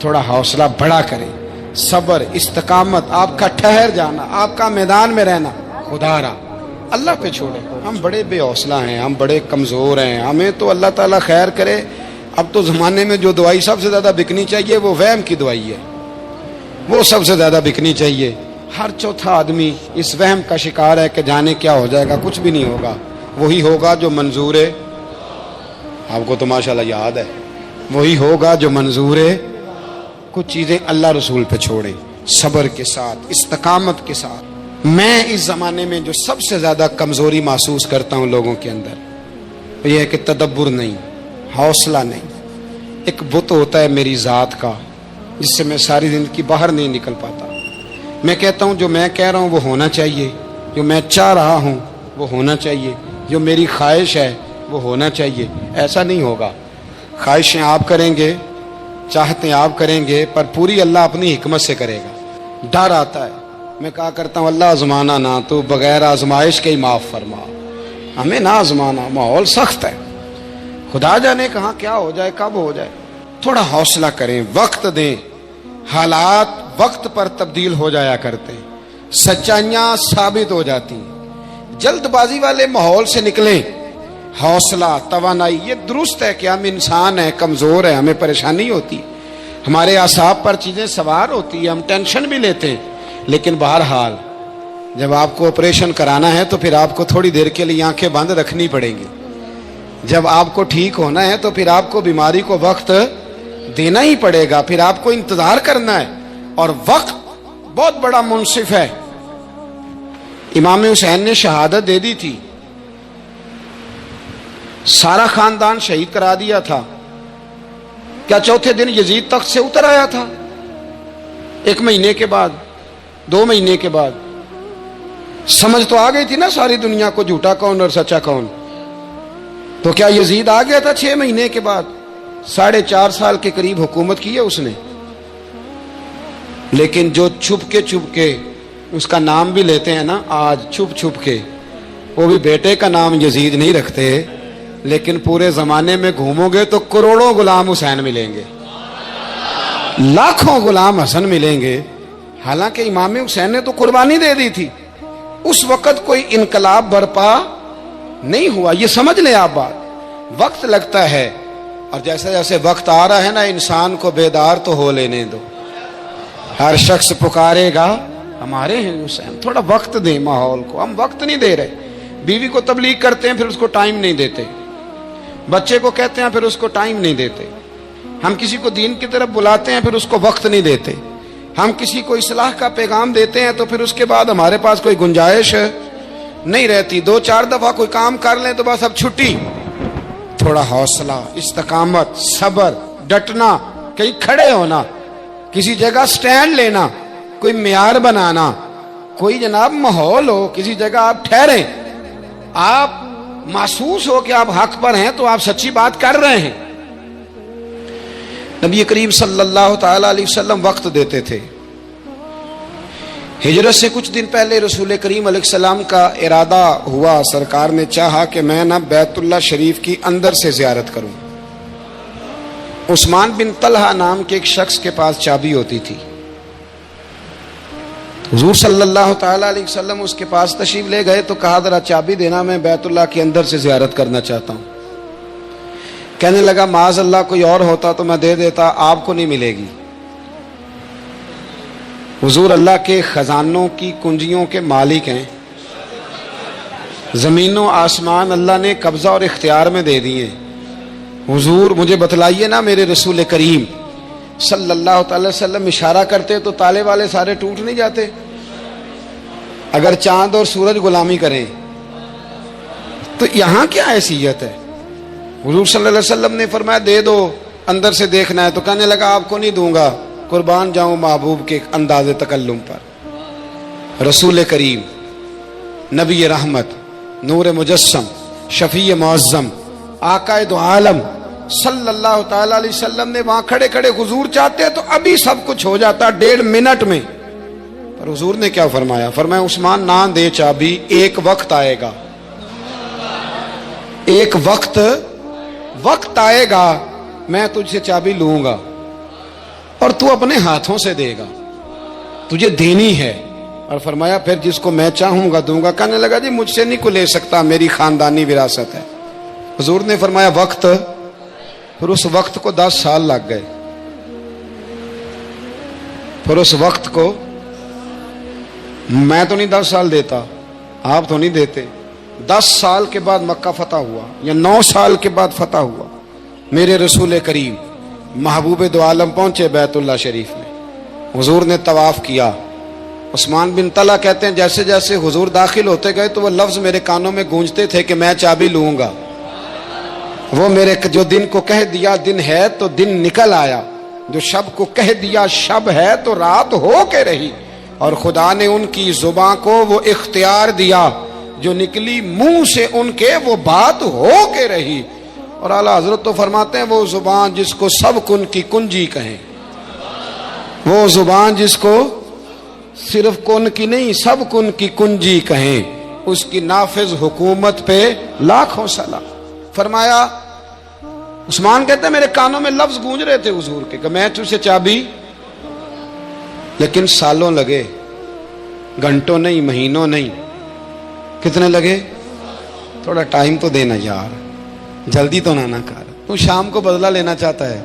تھوڑا حوصلہ بڑا کریں، صبر، استقامت، آپ کا ٹھہر جانا، آپ کا میدان میں رہنا، خدا را اللہ پہ چھوڑیں۔ ہم بڑے بے حوصلہ ہیں، ہم بڑے کمزور ہیں، ہمیں تو اللہ تعالیٰ خیر کرے۔ اب تو زمانے میں جو دوائی سب سے زیادہ بکنی چاہیے وہ وہم کی دوائی ہے، وہ سب سے زیادہ بکنی چاہیے۔ ہر چوتھا آدمی اس وہم کا شکار ہے کہ جانے کیا ہو جائے گا، کچھ بھی نہیں ہوگا، وہی ہوگا جو منظور ہے۔ آپ کو تو ماشاءاللہ یاد ہے، وہی ہوگا جو منظور ہے۔ کچھ چیزیں اللہ رسول پہ چھوڑیں، صبر کے ساتھ، استقامت کے ساتھ۔ میں اس زمانے میں جو سب سے زیادہ کمزوری محسوس کرتا ہوں لوگوں کے اندر، وہ یہ ہے کہ تدبر نہیں، حوصلہ نہیں۔ ایک بت ہوتا ہے میری ذات کا جس سے میں ساری زندگی باہر نہیں نکل پاتا۔ میں کہتا ہوں جو میں کہہ رہا ہوں وہ ہونا چاہیے، جو میں چاہ رہا ہوں وہ ہونا چاہیے، جو میری خواہش ہے وہ ہونا چاہیے۔ ایسا نہیں ہوگا، خواہشیں آپ کریں گے، چاہتے آپ کریں گے، پر پوری اللہ اپنی حکمت سے کرے گا۔ ڈر آتا ہے، میں کہا کرتا ہوں اللہ آزمانا نہ، تو بغیر آزمائش کے ہی معاف فرما، ہمیں نہ آزمانا، ماحول سخت ہے، خدا جانے کہاں کیا ہو جائے، کب ہو جائے۔ تھوڑا حوصلہ کریں، وقت دیں، حالات وقت پر تبدیل ہو جایا کرتے ہیں، سچائیاں ثابت ہو جاتی ہیں۔ جلد بازی والے ماحول سے نکلیں، حوصلہ، توانائی، یہ درست ہے کہ ہم انسان ہیں، کمزور ہیں، ہمیں پریشانی ہوتی ہے، ہمارے اعصاب پر چیزیں سوار ہوتی ہیں، ہم ٹینشن بھی لیتے ہیں، لیکن بہرحال جب آپ کو آپریشن کرانا ہے تو پھر آپ کو تھوڑی دیر کے لیے آنکھیں بند رکھنی پڑیں گی۔ جب آپ کو ٹھیک ہونا ہے تو پھر آپ کو بیماری کو وقت دینا ہی پڑے گا، پھر آپ کو انتظار کرنا ہے، اور وقت بہت بڑا منصف ہے۔ امام حسین نے شہادت دے دی تھی، سارا خاندان شہید کرا دیا تھا، کیا چوتھے دن یزید تخت سے اتر آیا تھا؟ 1 مہینے کے بعد، 2 مہینے کے بعد سمجھ تو آ گئی تھی نا ساری دنیا کو جھوٹا کون اور سچا کون۔ تو کیا یزید آ گیا تھا 6 مہینے کے بعد؟ 4.5 سال کے قریب حکومت کی ہے اس نے، لیکن جو چھپ کے اس کا نام بھی لیتے ہیں نا آج، چھپ کے، وہ بھی بیٹے کا نام یزید نہیں رکھتے، لیکن پورے زمانے میں گھومو گے تو کروڑوں غلام حسین ملیں گے، لاکھوں غلام حسن ملیں گے۔ حالانکہ امام حسین نے تو قربانی دے دی تھی، اس وقت کوئی انقلاب برپا نہیں ہوا، یہ سمجھ لیں آپ بات۔ وقت لگتا ہے، اور جیسے جیسے وقت آ رہا ہے نا، انسان کو بیدار تو ہو لینے دو، ہر شخص پکارے گا ہمارے ہیں حسین۔ تھوڑا وقت دیں ماحول کو، ہم وقت نہیں دے رہے۔ بیوی کو تبلیغ کرتے ہیں پھر اس کو ٹائم نہیں دیتے، بچے کو کہتے ہیں پھر اس کو ٹائم نہیں دیتے، ہم کسی کو دین کی طرف بلاتے ہیں پھر اس کو وقت نہیں دیتے، ہم کسی کو اصلاح کا پیغام دیتے ہیں تو پھر اس کے بعد ہمارے پاس کوئی گنجائش نہیں رہتی۔ 2-4 دفعہ کوئی کام کر لیں تو بس اب چھٹی۔ تھوڑا حوصلہ، استقامت، صبر، ڈٹنا، کہیں کھڑے ہونا، کسی جگہ سٹینڈ لینا، کوئی معیار بنانا، کوئی جناب ماحول ہو، کسی جگہ آپ ٹھہریں، آپ محسوس ہو کہ آپ حق پر ہیں تو آپ سچی بات کر رہے ہیں۔ نبی کریم صلی اللہ تعالی علیہ وسلم وقت دیتے تھے۔ ہجرت سے کچھ دن پہلے رسول کریم علیہ السلام کا ارادہ ہوا، سرکار نے چاہا کہ میں نا بیت اللہ شریف کی اندر سے زیارت کروں۔ عثمان بن طلحہ نام کے ایک شخص کے پاس چابی ہوتی تھی، حضور صلی اللہ تعالی علیہ وسلم اس کے پاس تشریف لے گئے تو کہا ذرا چابی دینا، میں بیت اللہ کے اندر سے زیارت کرنا چاہتا ہوں۔ کہنے لگا معاذ اللہ کوئی اور ہوتا تو میں دے دیتا، آپ کو نہیں ملے گی۔ حضور اللہ کے خزانوں کی کنجیوں کے مالک ہیں، زمین و آسمان اللہ نے قبضہ اور اختیار میں دے دیے۔ حضور مجھے بتلائیے نا، میرے رسول کریم صلی اللہ تعالی وسلم اشارہ کرتے تو تالے والے سارے ٹوٹ نہیں جاتے؟ اگر چاند اور سورج غلامی کریں تو یہاں کیا حیثیت ہے؟ حضور صلی اللہ علیہ وسلم نے فرمایا دے دو، اندر سے دیکھنا ہے۔ تو کہنے لگا آپ کو نہیں دوں گا، قربان جاؤں محبوب کے انداز تکلم پر۔ رسول کریم، نبی رحمت، نور مجسم، شفیع معظم، آقا دو عالم صلی اللہ تعالی علیہ وسلم نے وہاں کھڑے کھڑے حضور چاہتے تو ابھی سب کچھ ہو جاتا 1.5 منٹ میں، پر حضور نے کیا فرمایا؟ فرمایا عثمان نہ دے چابی، ایک وقت آئے گا، ایک وقت آئے گا میں تجھ سے چابی لوں گا۔ اور تو اپنے ہاتھوں سے دے گا, تجھے دینی ہے. اور فرمایا پھر جس کو میں چاہوں گا دوں گا. کہنے لگا جی مجھ سے نہیں کو لے سکتا, میری خاندانی وراثت ہے. حضور نے فرمایا وقت. پھر اس وقت کو 10 سال لگ گئے. پھر اس وقت کو میں تو نہیں 10 سال دیتا, آپ تو نہیں دیتے. 10 سال کے بعد مکہ فتح ہوا, یا 9 سال کے بعد فتح ہوا. میرے رسول کریم محبوب دو عالم پہنچے بیت اللہ شریف میں. حضور نے طواف کیا. عثمان بن طلحہ کہتے ہیں جیسے جیسے حضور داخل ہوتے گئے تو وہ لفظ میرے کانوں میں گونجتے تھے کہ میں چابی لوں گا. وہ میرے جو دن کو کہہ دیا دن ہے تو دن نکل آیا, جو شب کو کہہ دیا شب ہے تو رات ہو کے رہی. اور خدا نے ان کی زباں کو وہ اختیار دیا, جو نکلی منہ سے ان کے وہ بات ہو کے رہی. اور اعلیٰ حضرت تو فرماتے ہیں وہ زبان جس کو سب کن کی کنجی کہیں, وہ زبان جس کو صرف کن کی نہیں سب کن کی کنجی کہیں, اس کی نافذ حکومت پہ لاکھوں سلام. فرمایا عثمان کہتے ہیں میرے کانوں میں لفظ گونج رہے تھے حضور کے کہ میں تجھے چابی. لیکن سالوں لگے, گھنٹوں نہیں, مہینوں نہیں. کتنے لگے؟ تھوڑا ٹائم تو دینا یار, جلدی تو نہ کر. تو شام کو بدلہ لینا چاہتا ہے,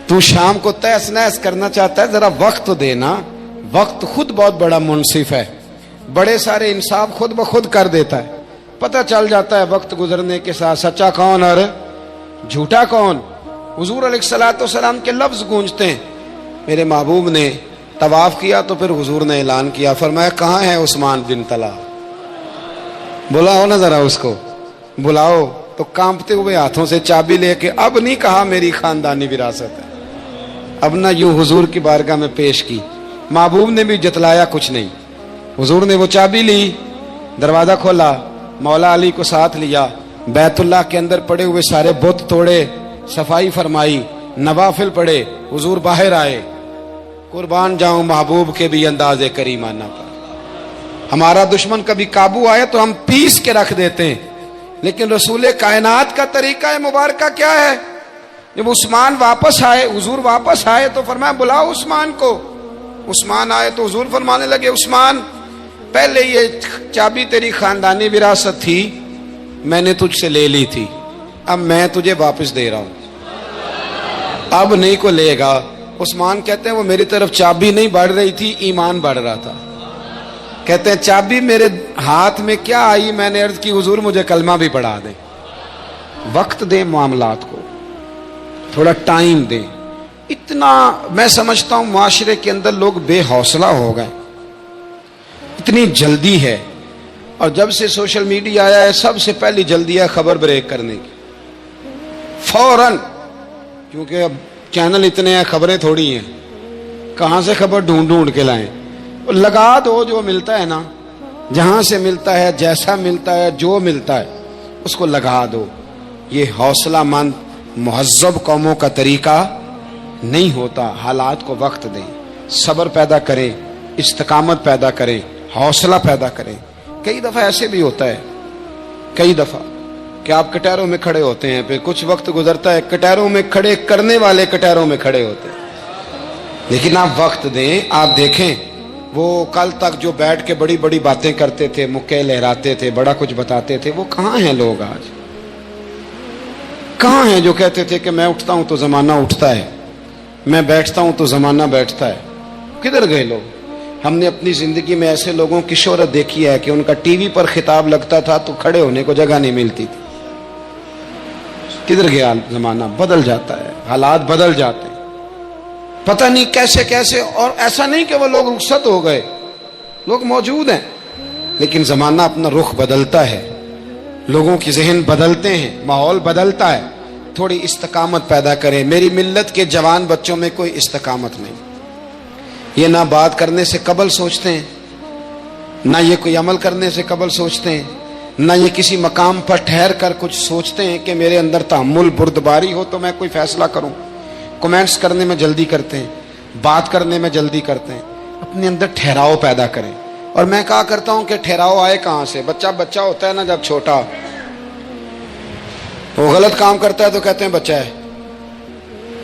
تو شام کو تہس نہس کرنا چاہتا ہے, ذرا وقت تو دینا. وقت خود بہت بڑا منصف ہے, بڑے سارے انصاف خود بخود کر دیتا ہے. پتہ چل جاتا ہے وقت گزرنے کے ساتھ سچا کون اور جھوٹا کون. حضور علیہ الصلوۃ والسلام کے لفظ گونجتے ہیں. میرے محبوب نے طواف کیا تو پھر حضور نے اعلان کیا, فرمایا کہاں ہے عثمان بن طلحہ, بلاؤ نا ذرا اس کو, بلاؤ. تو کانپتے ہوئے ہاتھوں سے چابی لے کے, اب نہیں کہا میری خاندانی وراثت ہے, اب نہ یوں حضور کی بارگاہ میں پیش کی. محبوب نے بھی جتلایا کچھ نہیں. حضور نے وہ چابی لی, دروازہ کھولا, مولا علی کو ساتھ لیا, بیت اللہ کے اندر پڑے ہوئے سارے بت توڑے, صفائی فرمائی, نوافل پڑھے. حضور باہر آئے. قربان جاؤں محبوب کے بھی انداز کریمانہ پر. ہمارا دشمن کبھی قابو آئے تو ہم پیس کے رکھ دیتے ہیں, لیکن رسول کائنات کا طریقہ مبارکہ کیا ہے؟ جب عثمان واپس آئے, حضور واپس آئے تو فرمایا بلاؤ عثمان کو. عثمان آئے تو حضور فرمانے لگے عثمان پہلے یہ چابی تیری خاندانی وراثت تھی, میں نے تجھ سے لے لی تھی, اب میں تجھے واپس دے رہا ہوں, اب نہیں کو لے گا. عثمان کہتے ہیں وہ میری طرف چابی نہیں بڑھ رہی تھی, ایمان بڑھ رہا تھا. کہتے ہیں چابی میرے ہاتھ میں کیا آئی, میں نے عرض کی حضور مجھے کلمہ بھی پڑھا دیں. وقت دیں معاملات کو, تھوڑا ٹائم دیں. اتنا میں سمجھتا ہوں معاشرے کے اندر لوگ بے حوصلہ ہو گئے, اتنی جلدی ہے. اور جب سے سوشل میڈیا آیا ہے سب سے پہلی جلدی ہے خبر بریک کرنے کی, فوراً. کیونکہ اب چینل اتنے ہیں, خبریں تھوڑی ہیں, کہاں سے خبر ڈھونڈ کے لائیں. لگا دو, جو ملتا ہے نا, جہاں سے ملتا ہے, جیسا ملتا ہے, جو ملتا ہے اس کو لگا دو. یہ حوصلہ مند مہذب قوموں کا طریقہ نہیں ہوتا. حالات کو وقت دیں, صبر پیدا کریں, استقامت پیدا کریں, حوصلہ پیدا کریں. کئی دفعہ ایسے بھی ہوتا ہے, کئی دفعہ کہ آپ کٹہروں میں کھڑے ہوتے ہیں, پھر کچھ وقت گزرتا ہے کٹہروں میں کھڑے کرنے والے کٹہروں میں کھڑے ہوتے ہیں. لیکن آپ وقت دیں. آپ دیکھیں وہ کل تک جو بیٹھ کے بڑی بڑی باتیں کرتے تھے, مکے لہراتے تھے, بڑا کچھ بتاتے تھے, وہ کہاں ہیں لوگ آج؟ کہاں ہیں جو کہتے تھے کہ میں اٹھتا ہوں تو زمانہ اٹھتا ہے, میں بیٹھتا ہوں تو زمانہ بیٹھتا ہے؟ کدھر گئے لوگ؟ ہم نے اپنی زندگی میں ایسے لوگوں کی شہرت دیکھی ہے کہ ان کا ٹی وی پر خطاب لگتا تھا تو کھڑے ہونے کو جگہ نہیں ملتی تھی. کدھر گیا زمانہ؟ بدل جاتا ہے, حالات بدل جاتے ہیں, پتہ نہیں کیسے کیسے. اور ایسا نہیں کہ وہ لوگ رخصت ہو گئے, لوگ موجود ہیں, لیکن زمانہ اپنا رخ بدلتا ہے, لوگوں کی ذہن بدلتے ہیں, ماحول بدلتا ہے. تھوڑی استقامت پیدا کریں. میری ملت کے جوان بچوں میں کوئی استقامت نہیں. یہ نہ بات کرنے سے قبل سوچتے ہیں, نہ یہ کوئی عمل کرنے سے قبل سوچتے ہیں, نہ یہ کسی مقام پر ٹھہر کر کچھ سوچتے ہیں کہ میرے اندر تحمل بردباری ہو تو میں کوئی فیصلہ کروں. کمنٹس کرنے میں جلدی کرتے ہیں, بات کرنے میں جلدی کرتے ہیں. اپنے اندر ٹھہراؤ پیدا کریں. اور میں کہا کرتا ہوں کہ ٹھہراؤ آئے کہاں سے؟ بچہ ہوتا ہے نا, جب چھوٹا وہ غلط کام کرتا ہے تو کہتے ہیں بچہ ہے,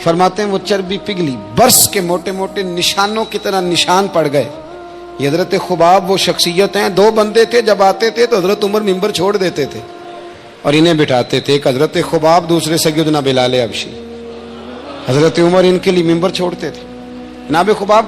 فرماتے ہیں وہ چربی پگھلی، برس کے موٹے موٹے نشانوں کی طرح نشان پڑ گئے. یہ حضرت خباب وہ شخصیت ہیں، دو بندے تھے، جب آتے تھے تو حضرت عمر ممبر چھوڑ دیتے تھے اور انہیں بٹھاتے تھے. ایک حضرت خباب، دوسرے سیدنا بلال حبشی. حضرت عمر ان کے لیے ممبر چھوڑتے تھے. جناب خباب